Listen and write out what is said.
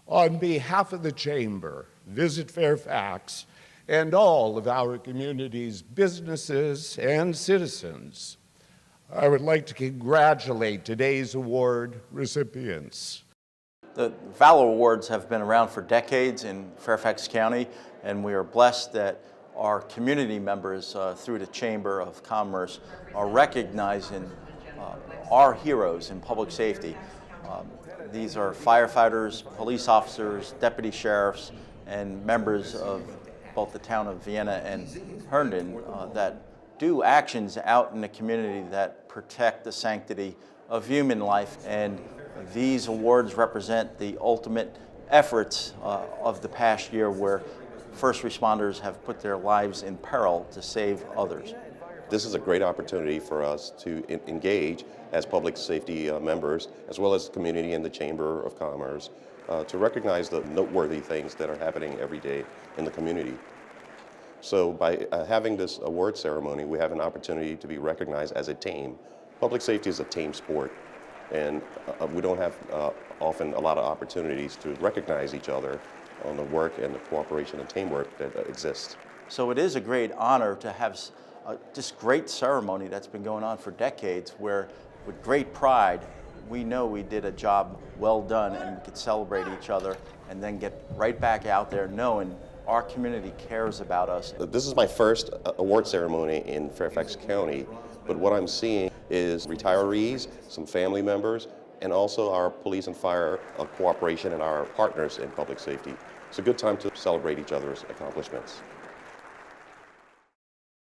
On behalf of the Chamber, Visit Fairfax, and all of our community's businesses and citizens, I would like to congratulate today's award recipients. The Valor Awards have been around for decades in Fairfax County, and we are blessed that our community members through the Chamber of Commerce are recognizing our heroes in public safety. These are firefighters, police officers, deputy sheriffs, and members of both the town of Vienna and Herndon that do actions out in the community that protect the sanctity of human life. And these awards represent the ultimate efforts of the past year where first responders have put their lives in peril to save others. This is a great opportunity for us to engage as public safety members, as well as the community and the Chamber of Commerce, to recognize the noteworthy things that are happening every day in the community. So by having this award ceremony, we have an opportunity to be recognized as a team. Public safety is a team sport, and we don't have often a lot of opportunities to recognize each other on the work and the cooperation and teamwork that exists. So it is a great honor to have this great ceremony that's been going on for decades, where with great pride we know we did a job well done, and we could celebrate each other and then get right back out there knowing our community cares about us. This is my first award ceremony in Fairfax County, but what I'm seeing is retirees, some family members, and also our police and fire cooperation and our partners in public safety. It's a good time to celebrate each other's accomplishments.